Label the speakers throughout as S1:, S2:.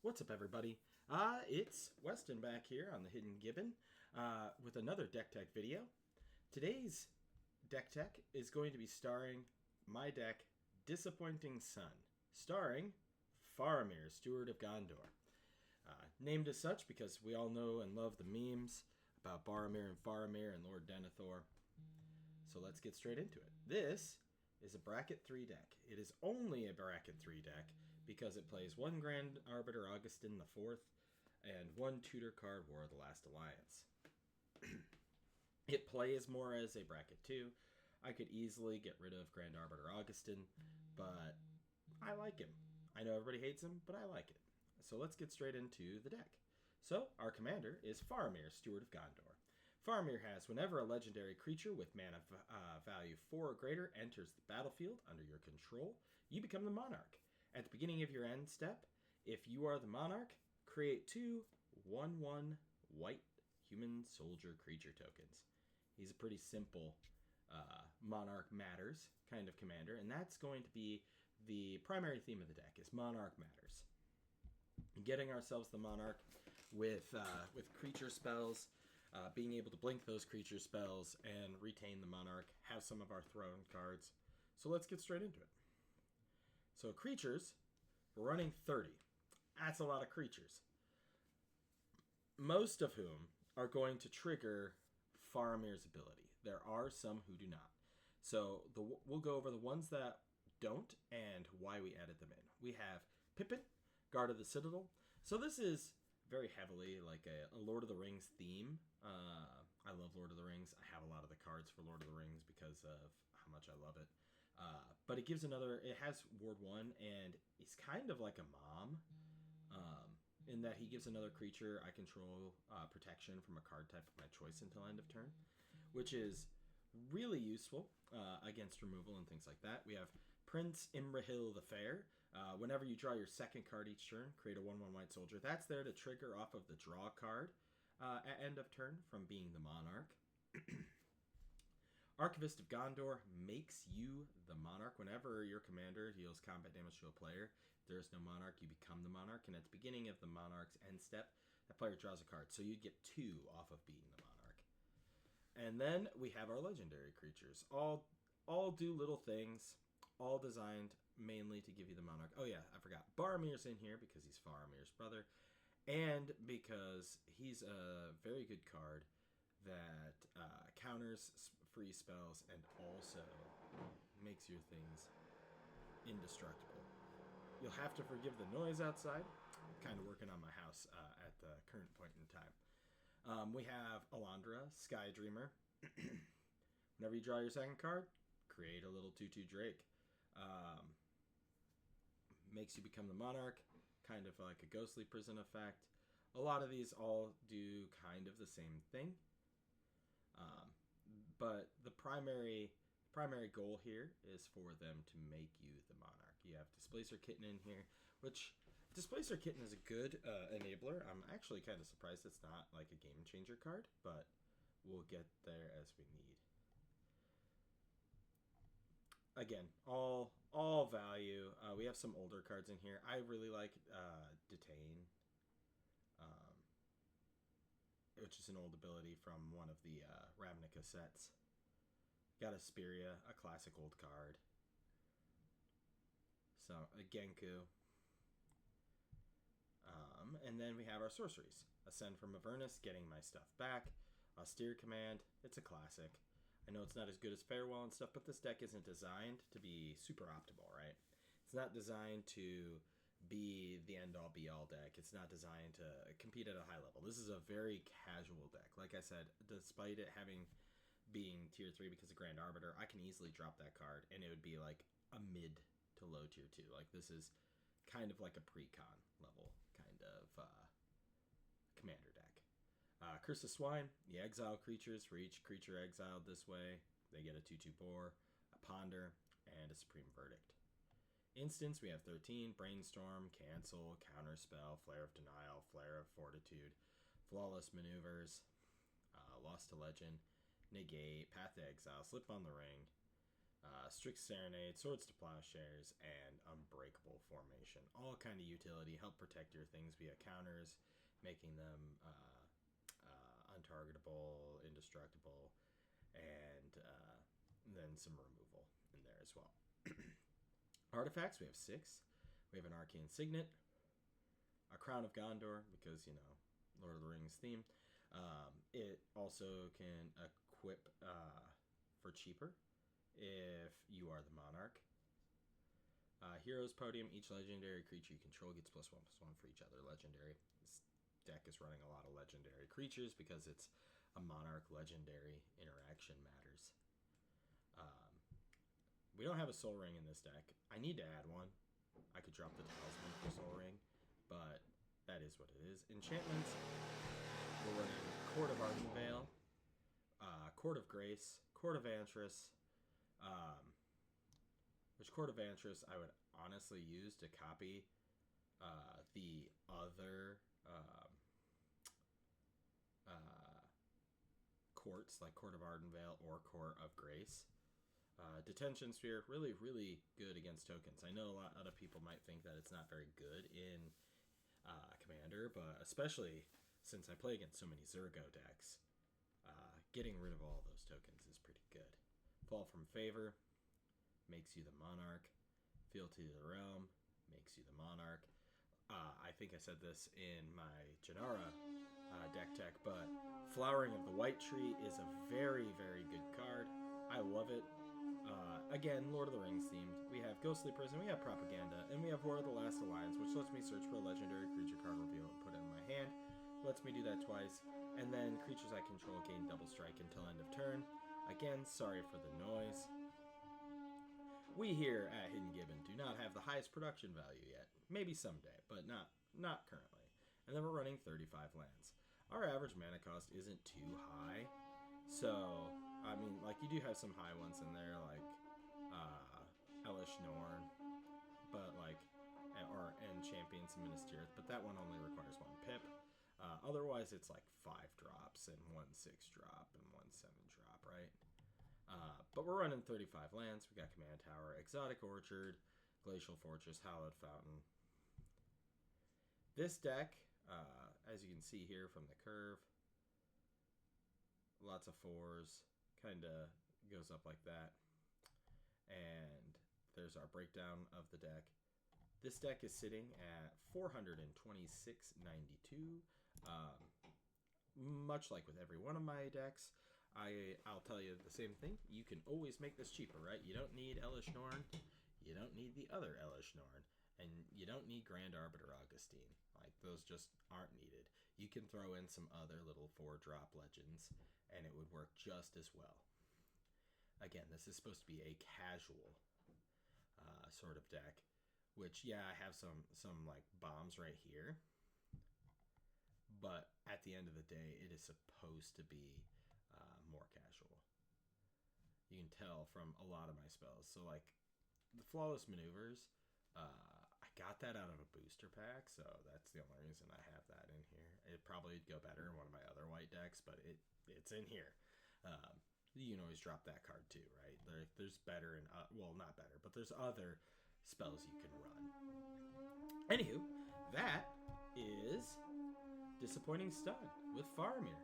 S1: What's up, everybody? It's Weston back here on the Hidden Gibbon with another deck tech video. Today's deck tech is going to be starring my deck, Disappointing Sun, starring Faramir, Steward of Gondor. Named as such because we all know and love the memes about Boromir and Faramir and Lord Denethor. So let's get straight into it. This is a bracket 3 deck. It is only a bracket 3 deck because it plays one Grand Arbiter Augustin the Fourth and one tutor card War of the Last Alliance. It plays more as a bracket 2. I could easily get rid of Grand Arbiter Augustin, but I like him. I know everybody hates him, but I like it. So let's get straight into the deck. So our commander is Faramir, Steward of Gondor. Faramir has, whenever a legendary creature with mana value 4 or greater enters the battlefield under your control, you become the monarch. At the beginning of your end step, if you are the monarch, create 2 1/1 white human soldier creature tokens. He's a pretty simple Monarch Matters kind of commander, and that's going to be the primary theme of the deck, is Monarch Matters. Getting ourselves the monarch with creature spells, being able to blink those creature spells and retain the monarch, have some of our throne cards. So let's get straight into it. So creatures, we're running 30. That's a lot of creatures. Most of whom are going to trigger Faramir's ability. There are some who do not. So we'll go over the ones that don't and why we added them in. We have Pippin, Guard of the Citadel. So this is very heavily like a Lord of the Rings theme. I love Lord of the Rings. I have a lot of the cards for Lord of the Rings because of how much I love it. But it gives it has Ward 1, and he's kind of like a mom, in that he gives another creature I control protection from a card type of my choice until end of turn, which is really useful against removal and things like that. We have Prince Imrahil the Fair. Whenever you draw your second card each turn, create a 1/1 white soldier. That's there to trigger off of the draw card at end of turn from being the monarch. Archivist of Gondor makes you the monarch. Whenever your commander deals combat damage to a player, if there is no monarch, you become the monarch. And at the beginning of the monarch's end step, that player draws a card. So you get 2 off of being the monarch. And then we have our legendary creatures. All do little things, all designed mainly to give you the monarch. Oh yeah, I forgot. Boromir's in here because he's Faramir's brother, and because he's a very good card that counters free spells and also makes your things indestructible. You'll have to forgive the noise outside. I'm kind of working on my house at the current point in time. We have Alondra, Sky Dreamer. Whenever you draw your second card, create a little 2/2 Drake. Makes you become the monarch, kind of like a ghostly prison effect. A lot of these all do kind of the same thing. But the primary goal here is for them to make you the monarch. You have Displacer Kitten in here, which Displacer Kitten is a good enabler. I'm actually kind of surprised it's not like a game changer card, but we'll get there as we need. Again, all value. We have some older cards in here. I really like Detain, which is an old ability from one of the Ravnica sets. Got Asperia, a classic old card. So, a Genku. And then we have our sorceries. Ascend from Avernus, getting my stuff back. Austere Command, it's a classic. I know it's not as good as Farewell and stuff, but this deck isn't designed to be super optimal, right? It's not designed to be the end-all be-all deck. It's not designed to compete at a high level. This is a very casual deck. Like I said, despite it being tier 3 because of Grand Arbiter, I can easily drop that card and it would be like a mid to low tier 2. Like this is kind of like a pre-con level kind of commander deck. Curse of Swine, you exile creatures. For each creature exiled this way, they get a 2/2 Boar, a Ponder, and a Supreme Verdict. Instants, we have 13, Brainstorm, Cancel, Counterspell, Flare of Denial, Flare of Fortitude, Flawless Maneuvers, Lost to Legend, Negate, Path to Exile, Slip on the Ring, Strict Serenade, Swords to Plowshares, and Unbreakable Formation. All kind of utility, help protect your things via counters, making them untargetable, indestructible, and then some removal in there as well. Artifacts, we have 6. We have an Arcane Signet, a Crown of Gondor, because, you know, Lord of the Rings theme. It also can equip for cheaper if you are the Monarch. Heroes Podium, each legendary creature you control gets +1/+1 for each other legendary. This deck is running a lot of legendary creatures because it's a Monarch legendary interaction matters. We don't have a Soul Ring in this deck. I need to add one. I could drop the Talisman for Soul Ring, but that is what it is. Enchantments, we're running Court of Ardenvale, Court of Grace, Court of Antris, which Court of Antris I would honestly use to copy the other courts, like Court of Ardenvale or Court of Grace. Detention Sphere, really, really good against tokens. I know a lot of people might think that it's not very good in Commander, but especially since I play against so many Zergo decks, getting rid of all those tokens is pretty good. Fall from Favor makes you the Monarch. Fealty to the Realm makes you the Monarch. I think I said this in my Janara deck tech, but Flowering of the White Tree is a very, very good card. I love it. Again, Lord of the Rings themed. We have Ghostly Prison, we have Propaganda, and we have War of the Last Alliance, which lets me search for a legendary creature card, reveal it, and put it in my hand. Lets me do that twice. And then creatures I control gain double strike until end of turn. Again, sorry for the noise. We here at Hidden Gibbon do not have the highest production value yet. Maybe someday, but not currently. And then we're running 35 lands. Our average mana cost isn't too high. So, I mean, like, you do have some high ones in there, like Elish Norn, but like, and Champions and Ministerial, but that one only requires 1 pip. Otherwise, it's like 5 drops and 1 6 drop and 1 7 drop, right? But we're running 35 lands. We got Command Tower, Exotic Orchard, Glacial Fortress, Hallowed Fountain. This deck, as you can see here from the curve, lots of 4s, kind of goes up like that. And there's our breakdown of the deck. This deck is sitting at 426.92. Much like with every one of my decks, I'll tell you the same thing. You can always make this cheaper, right? You don't need Elish Norn. You don't need the other Elish Norn. And you don't need Grand Arbiter Augustine. Like, those just aren't needed. You can throw in some other little 4-drop legends, and it would work just as well. Again, this is supposed to be a casual sort of deck, which, yeah, I have some like bombs right here, but at the end of the day, it is supposed to be more casual. You can tell from a lot of my spells. So, like, the Flawless Maneuvers, I got that out of a booster pack, so that's the only reason I have that in here. It probably would go better in one of my other white decks, but it's in here. You can always drop that card too, right? There's better and well, not better, but there's other spells you can run. Anywho, that is Disappointing Stun with Faramir.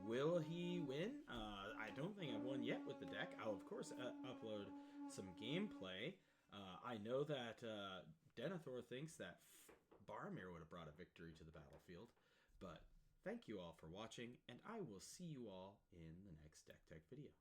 S1: Will he win? I don't think I've won yet with the deck. I'll of course upload some gameplay. I know that Denethor thinks that Faramir would have brought a victory to the battlefield, but thank you all for watching, and I will see you all in the next Deck Tech video.